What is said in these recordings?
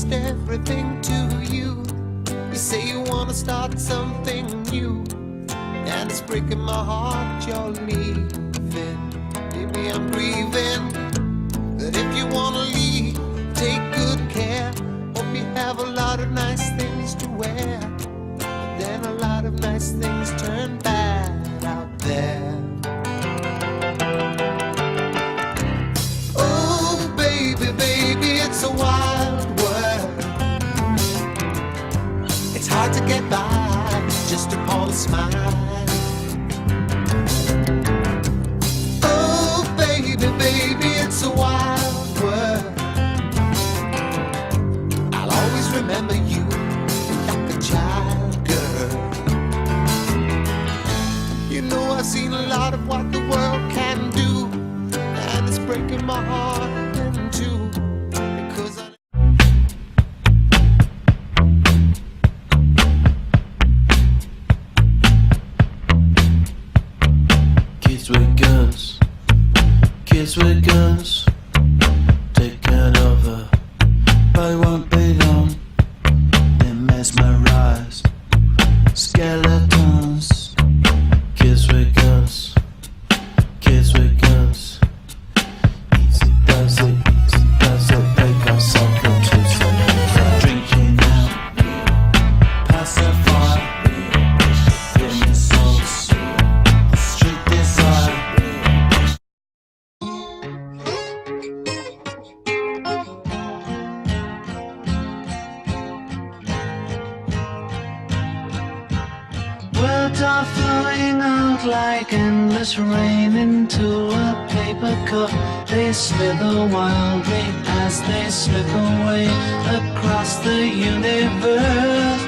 lost everything to you. You say you wanna start something new, and it's breaking my heart you're leaving. Baby, I'm grieving, but if you wanna leave, take good care. Hope you have a lot of nice things to wear, but then a lot of nice things turn bad out there. Oh baby, baby, it's a wild world. It's hard to get by just upon a smile. Oh baby, baby, it's a wild world. I'll always remember you like a child, girl. You know I've seen a lot of what the world can do, and it's breaking my heart in two, because I kids with guns, kids with guns, taken over, but it won't be long. They're mesmerized, skeletons, kids with guns, kids with guns. Easy does it, they got something to say. Drinking out, pacify, in the souls, street desire. Words are flowing out like endless rain into a paper cup. They slither wildly as they slip away across the universe.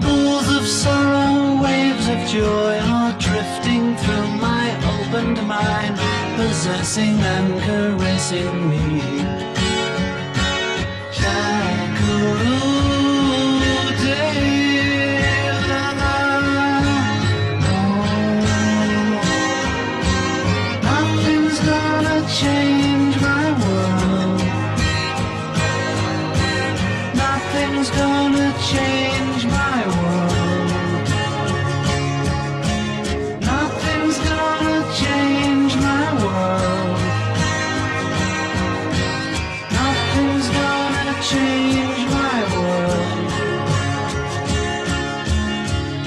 Pools of sorrow, waves of joy are drifting through my opened mind, possessing and caressing me. Nothing's gonna change my world. Nothing's gonna change my world. Nothing's gonna change my world. Nothing's gonna change my world.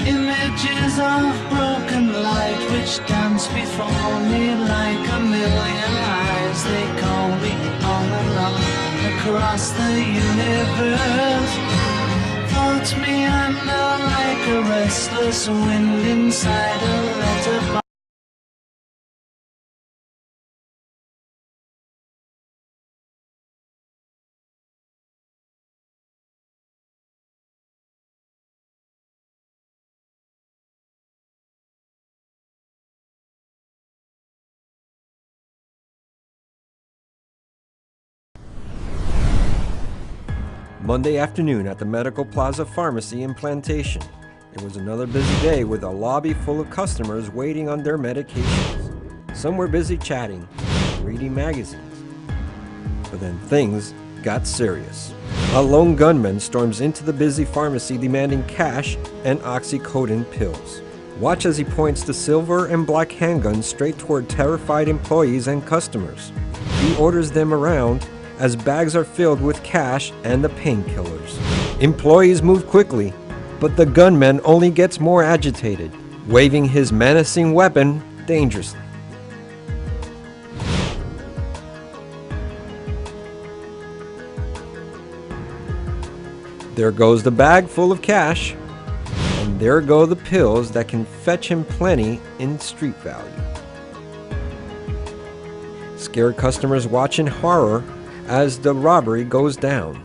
Images of broken light which dance before me like a million eyes. They call me on and on across the universe. Floats me under like a restless wind inside a letterbox. Monday afternoon at the Medical Plaza Pharmacy in Plantation. It was another busy day with a lobby full of customers waiting on their medications. Some were busy chatting, reading magazines. But then things got serious. A lone gunman storms into the busy pharmacy demanding cash and oxycodone pills. Watch as he points the silver and black handguns straight toward terrified employees and customers. He orders them around as bags are filled with cash and the painkillers. Employees move quickly, but the gunman only gets more agitated, waving his menacing weapon dangerously. There goes the bag full of cash, and there go the pills that can fetch him plenty in street value. Scared customers watch in horror as the robbery goes down.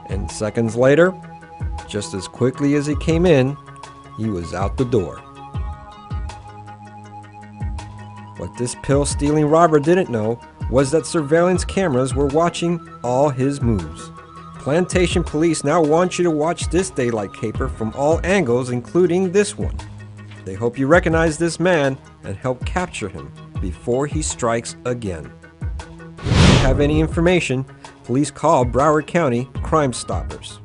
And seconds later, just as quickly as he came in, he was out the door. What this pill-stealing robber didn't know was that surveillance cameras were watching all his moves. Plantation police now want you to watch this daylight caper from all angles, including this one. They hope you recognize this man and help capture him. before he strikes again. If you have any information, please call Broward County Crime Stoppers.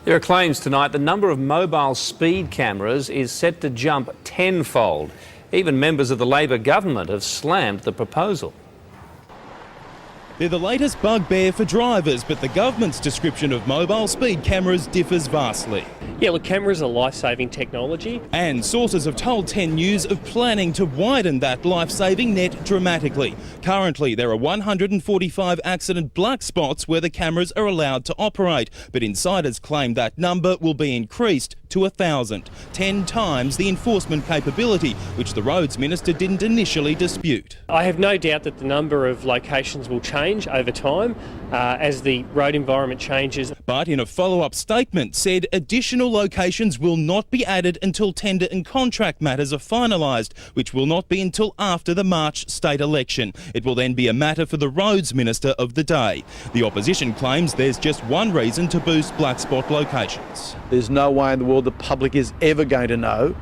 There are claims tonight the number of mobile speed cameras is set to jump tenfold. Even members of the Labor government have slammed the proposal. They're the latest bugbear for drivers, but the government's description of mobile speed cameras differs vastly. Yeah, look, cameras are life-saving technology. And sources have told 10 News of planning to widen that life-saving net dramatically. Currently, there are 145 accident black spots where the cameras are allowed to operate, but insiders claim that number will be increased to 1,000, 10 times the enforcement capability, which the Roads Minister didn't initially dispute. I have no doubt that the number of locations will change over time as the road environment changes. But in a follow-up statement said additional locations will not be added until tender and contract matters are finalised, which will not be until after the March state election. It will then be a matter for the Roads Minister of the day. The opposition claims there's just one reason to boost black spot locations. There's no way in the world the public is ever going to know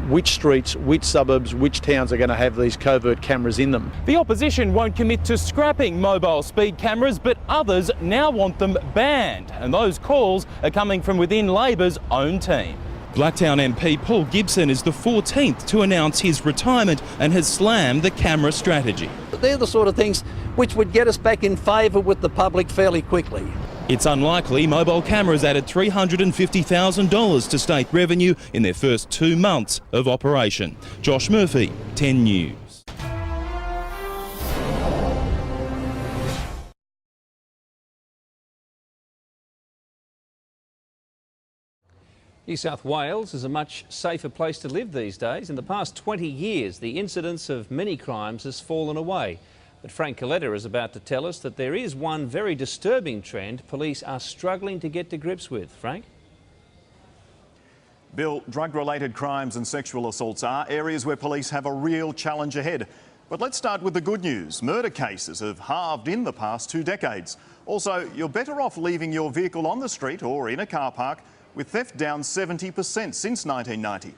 which streets, which suburbs, which towns are going to have these covert cameras in them. The opposition won't commit to scrapping mobile speed cameras, but others now want them banned. And those calls are coming from within Labor's own team. Blacktown MP Paul Gibson is the 14th to announce his retirement and has slammed the camera strategy. They're the sort of things which would get us back in favour with the public fairly quickly. It's unlikely mobile cameras added $350,000 to state revenue in their first 2 months of operation. Josh Murphy, 10 News. New South Wales is a much safer place to live these days. In the past 20 years, the incidence of many crimes has fallen away. But Frank Coletta is about to tell us that there is one very disturbing trend police are struggling to get to grips with. Frank? Bill, drug-related crimes and sexual assaults are areas where police have a real challenge ahead. But let's start with the good news. Murder cases have halved in the past 2 decades. Also, you're better off leaving your vehicle on the street or in a car park, with theft down 70% since 1990.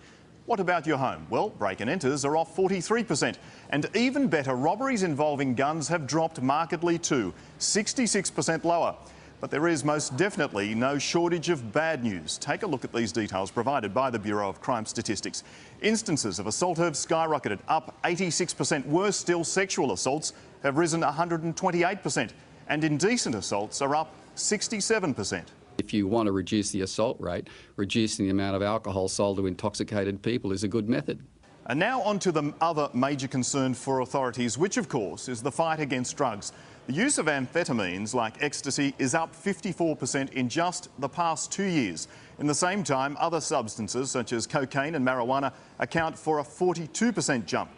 What about your home? Well, break and enters are off 43%. And even better, robberies involving guns have dropped markedly too, 66% lower. But there is most definitely no shortage of bad news. Take a look at these details provided by the Bureau of Crime Statistics. Instances of assault have skyrocketed, up 86%. Worse still, sexual assaults have risen 128%. And indecent assaults are up 67%. If you want to reduce the assault rate, reducing the amount of alcohol sold to intoxicated people is a good method. And now on to the other major concern for authorities, which of course is the fight against drugs. The use of amphetamines like ecstasy is up 54% in just the past 2 years. In the same time, other substances such as cocaine and marijuana account for a 42% jump.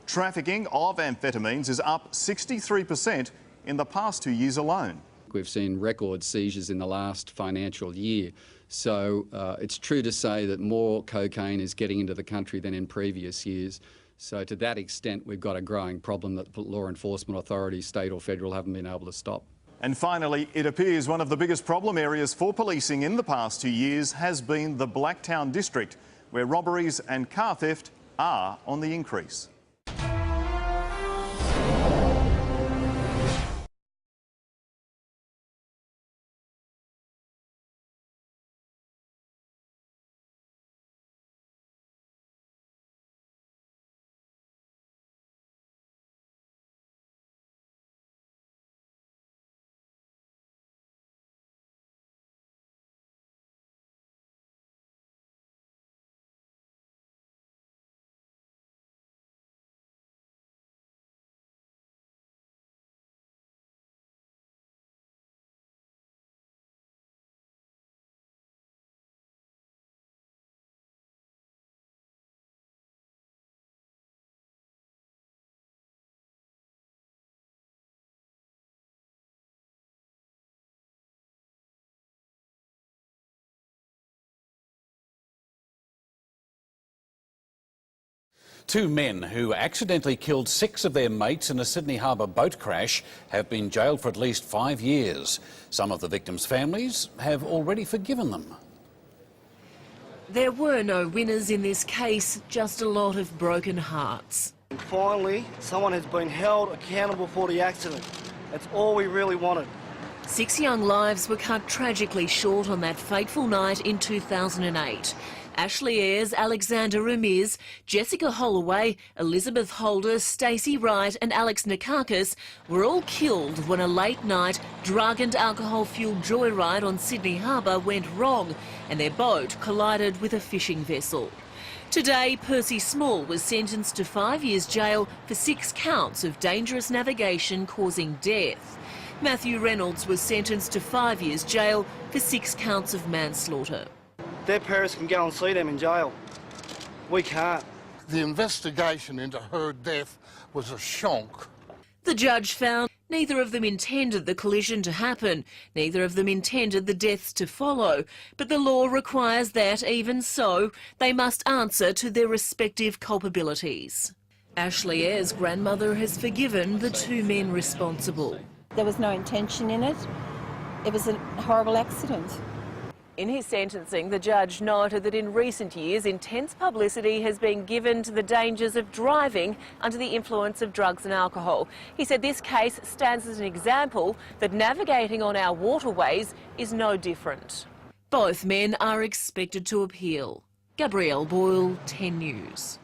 Trafficking of amphetamines is up 63% in the past 2 years alone. We've seen record seizures in the last financial year. So it's true to say that more cocaine is getting into the country than in previous years. So to that extent, we've got a growing problem that law enforcement authorities, state or federal, haven't been able to stop. And finally, it appears one of the biggest problem areas for policing in the past 2 years has been the Blacktown district, where robberies and car theft are on the increase. Two men who accidentally killed 6 of their mates in a Sydney Harbour boat crash have been jailed for at least 5 years. Some of the victims' families have already forgiven them. There were no winners in this case, just a lot of broken hearts. And finally, someone has been held accountable for the accident. That's all we really wanted. 6 young lives were cut tragically short on that fateful night in 2008. Ashley Ayres, Alexander Ramirez, Jessica Holloway, Elizabeth Holder, Stacey Wright and Alex Nikakis were all killed when a late-night drug and alcohol-fuelled joyride on Sydney Harbour went wrong and their boat collided with a fishing vessel. Today, Percy Small was sentenced to 5 years jail for 6 counts of dangerous navigation causing death. Matthew Reynolds was sentenced to 5 years jail for 6 counts of manslaughter. Their parents can go and see them in jail. We can't. The investigation into her death was a shock. The judge found neither of them intended the collision to happen, neither of them intended the deaths to follow, but the law requires that, even so, they must answer to their respective culpabilities. Ashley Ayres' grandmother has forgiven the 2 men responsible. There was no intention in it. It was a horrible accident. In his sentencing, the judge noted that in recent years, intense publicity has been given to the dangers of driving under the influence of drugs and alcohol. He said this case stands as an example that navigating on our waterways is no different. Both men are expected to appeal. Gabrielle Boyle, 10 News.